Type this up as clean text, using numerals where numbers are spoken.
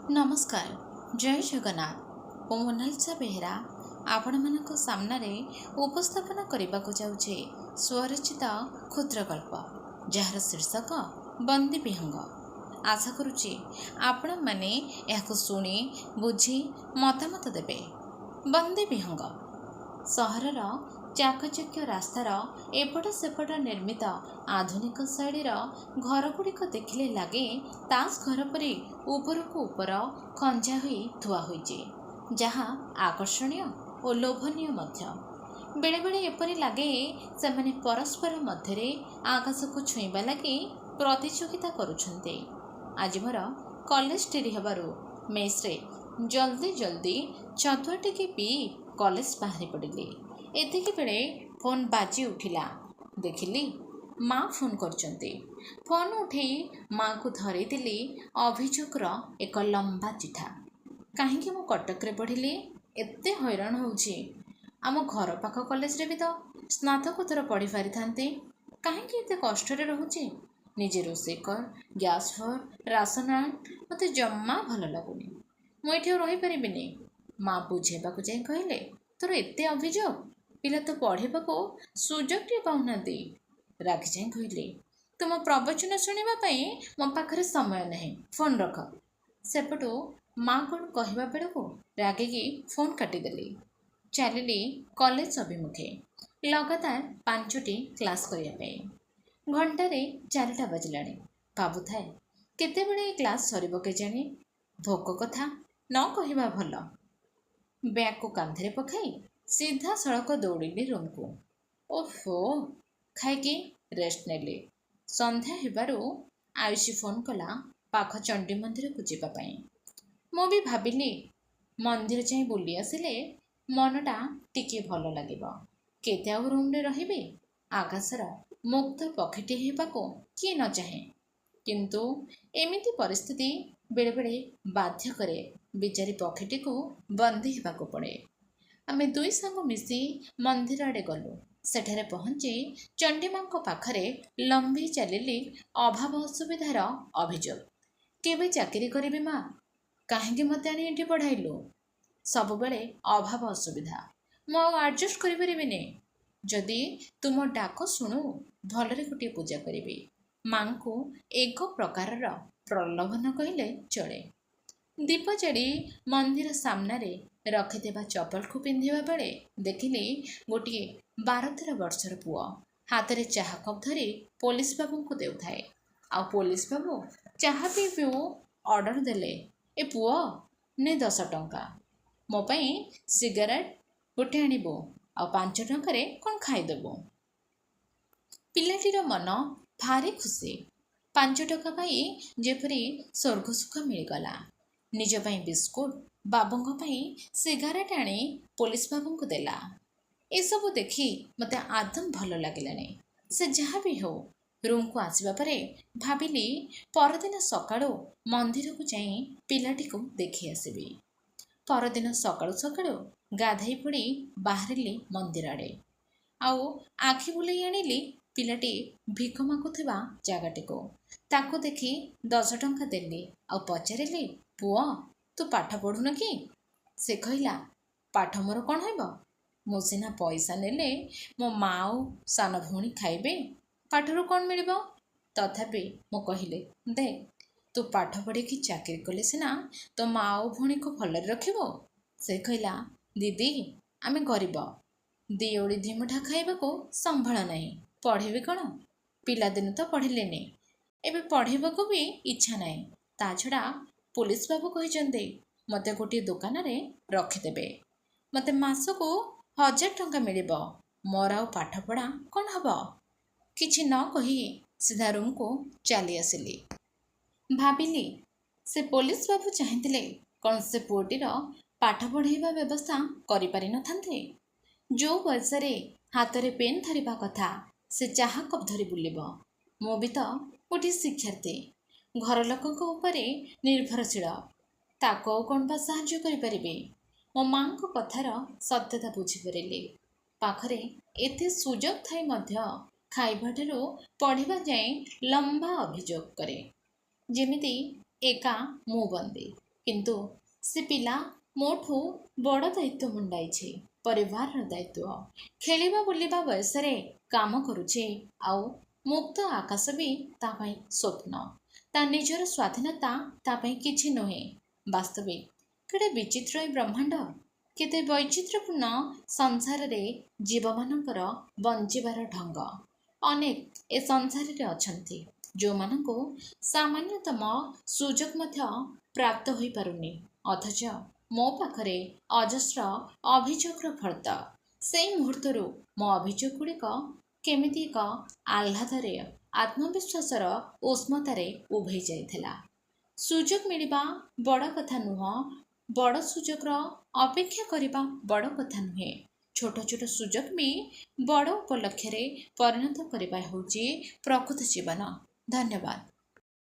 नमस्कार जय जगन्नाथ ओ मोनालिसा बेहेरा आपणମାନଙ୍କ सामनारे उपस्थापन करने जाऊे स्वरचित क्षुद्र गल्प जार शीर्षक बंदी विहंग। आशा करुच्ची आपण मैंने यह शुणी बुझी मतामत देवे। बंदी विहंग सहरर चाकचक्य रास्तार एपट सेपट निर्मित आधुनिक शैलीर घरगुड़िक देखिले लगे तास घर परी उपरकू उपर खंजा होई थुआ होइछि, जहाँ आकर्षणीय और लोभनीय मध्य। बेले बेले एपरि लगे सेमाने परस्पर मध्यरे आकाश को छुईबा लगी प्रतियोगिता करुछन्ते। आज मोर कॉलेज डेरी हेबारु मेसरे जल्दी जल्दी छतुआ टिके पी कॉलेज बाहरी पड़िली। एतिकी बेले फोन बाजी उठिला। देखिली माँ फोन करचंती। फोन उठे माँ को धरई देली अभियोगर एक लंबा चिठा। कहीं मु कटक रे पढ़िली एते हैरान होउछि। आम घर पाख कॉलेज रे भी तो स्नातकोत्तर पढ़ी पारि थांती, कहीं एते कष्ट रे रहूछि। निजे रोषे कर, गैस भर, राशन आण, मते जम्मा भल लगुनी। मु एठी रही परिबिनी। माँ बुझेबाकू जाई कहले, तोर एते अभियोग, पिला तो पढ़ेबाकू सुजोग टे पाउनांती। रागी जाई कहले, तुम प्रवचन शुणिबा पई मो पाखरे समय नहीं, फोन रख। सेपटू माँ कौन कहवा बेलू रागिकी फोन काटिदेली। चलिली कॉलेज अभिमुखे लगातार 5टी क्लास करने। घंटारे 4टा बजिलाणी। भावुए केतेबेले क्लास सरिब केजाणी। भोक कथा न कहवा भल। बैग को कांधरे पकाई सीधा सड़क दौड़िली रूम को। ओहो खाइकी रेस्ट नेली। संध्या हेबारू आयुषी फोन कला पाख चंडी मंदिर को जावाई। मु भी भाविली मंदिर जाई बुली आसिले मनटा टिके भल लागिबो। केते आउ रूम रे रहिबे। आकाशर मुक्त पक्षीटी हेबाको किए न चाहे, किंतु एमिति परिस्थिति बेले बेले बाध्य करे बिचारी पक्षीटी को बंदी हेबाको पड़े। आमे दुई सांग मिसी मंदिर आड़े गलु। सेठारे पहुंची चंडीमा पाखरे लंबी चलिली अभाव असुविधार अभियोग। केबे चाकरी करिबी माँ? काहेकि मते आनी एठी पढ़ाइलु? सबुबेले अभाव असुविधा, मु एडजस्ट करि परिबिनी। जदि तुम डाक शुणु भलरे गोटे पूजा करिबी। माँ को एक प्रकारर प्रलोभन कहले चले। दीप जड़ी मंदिर सामने रखिथिबा चपल को पिंधिबा बेले देखिली गोटे 12-13 वर्षर पुओ हाथ रे चाह कप धरी पुलिस बाबू को देउथाए। आ पुलिस बाबू चाह पीऊ ऑर्डर देले, ए पुओ ने 10 टंका, मो पई सिगरेट गोटे आनिबो आ 5 टंकारे कोन खाइदेबो। पिलाटीर मन भारी खुशी। 5 टका पाई जेपरी स्वर्ग सुख मिलगला। निज पाई बिस्कुट, बाबूंग पाई सिगारेट आनी पुलिस बाबू को देला। ए सबु देखी मते आदम भल लागिलानी। से जहाँ भी हो रूम को आसीबा परे भाबिली परदिन सकाळू मंदिर को जाई पिलाटी को देखि आसीबी। परदिन सकाळू सकाळू गाधई पड़ी बाहरिली मंदिर आड़े। आउ आखि बुलाई आनिली पिलाटी भिख मागुथिबा जागाटी को। ताको देखी 10 टंका देली आ पचारिली, पुओ तू पाठ पढ़ुन कि? से कहला, पाठ मोर कौन हेब? मु सिना पैसा नेले मो माँ आउ सान भौणी खाइबे, पाठरू कौन मिलिब? तथापि मु कहिले, दे तू पाठ पढ़ी चाकरी कले सिना तो माँ आउ भौणी को भलरे रखिबो। से कहला, दीदी आमे गरीब, दी ओड़ी धिमुठा खाइबा को संभाळ नहीं, पढ़ेबी कौन? पिलादिन तो पढ़िलेनी, एबे पढ़ेबा को भी इच्छा नहीं। ता छड़ा पुलिस बाबू कहते मते गोटे दुकान रे रखिदेबे, मते मासको 1000 टंका मिलिब, मोर आउ पाठ पढ़ा कौन हब? किछि न कही सीधा रूम को चली आसिली। भाविली से पुलिस बाबू चाहिए कौन से पुओटीर पाठ पढ़ाइबा व्यवस्था करि पारि न थांते। जो बयसरे हाथ रे पेन धरिबा कथा से चाह कप धरी बुलिब। मो भी तो गोटे शिक्षार्थी, घर लोकक उपरे निर्भरशील, ताको कौन बा साहाय्य करि परिबे। मो माँ को कथार सत्यता बुझीपारे। पाखरे एते सुजोग थाई मध्य खाइबा ठारू पढ़िबा जाए लंबा अभियोग करे। जेमिति एका मु बंदी, କିନ୍ତୁ ସେ ପିଲା ମୋଠୁ ବଡ଼ ଦାୟିତ୍ୱ ମୁଣ୍ଡାଇଛି। ପରିବାରର ଦାୟିତ୍ୱ। ଖେଳିବା ବୁଲିବା ବୟସରେ କାମ କରୁଛି। ଆଉ ମୁକ୍ତ ଆକାଶ ବି ତା ପାଇଁ ସ୍ୱପ୍ନ। ତା ନିଜର ସ୍ୱାଧୀନତା ତା ପାଇଁ କିଛି ନୁହେଁ। ବାସ୍ତବିକ କେଡ଼େ ବିଚିତ୍ର ଏ ବ୍ରହ୍ମାଣ୍ଡ। କେତେ ବୈଚିତ୍ର୍ୟପୂର୍ଣ୍ଣ ସଂସାରରେ ଜୀବମାନଙ୍କର ବଞ୍ଚିବାର ଢଙ୍ଗ। ଅନେକ ଏ ସଂସାରରେ ଅଛନ୍ତି ଯେଉଁମାନଙ୍କୁ ସାମାନ୍ୟତମ ସୁଯୋଗ ମଧ୍ୟ ପ୍ରାପ୍ତ ହୋଇପାରୁନି। ଅଥଚ ମୋ ପାଖରେ ଅଜସ୍ର ଅଭିଯୋଗର ଫର୍ଦ୍ଦ। ସେଇ ମୁହୂର୍ତ୍ତରୁ ମୋ ଅଭିଯୋଗ ଗୁଡ଼ିକ କେମିତି ଏକ ଆହ୍ଲାଦରେ ଆତ୍ମବିଶ୍ୱାସର ଉଷ୍ମତାରେ ଉଭେଇ ଯାଇଥିଲା। ସୁଯୋଗ ମିଳିବା ବଡ଼ କଥା ନୁହଁ, ବଡ଼ ସୁଯୋଗର ଅପେକ୍ଷା କରିବା ବଡ଼ କଥା ନୁହେଁ। ଛୋଟ ଛୋଟ ସୁଯୋଗ ବି ବଡ଼ ଉପଲକ୍ଷ୍ୟରେ ପରିଣତ କରିବା ହେଉଛି ପ୍ରକୃତ ଜୀବନ। ଧନ୍ୟବାଦ।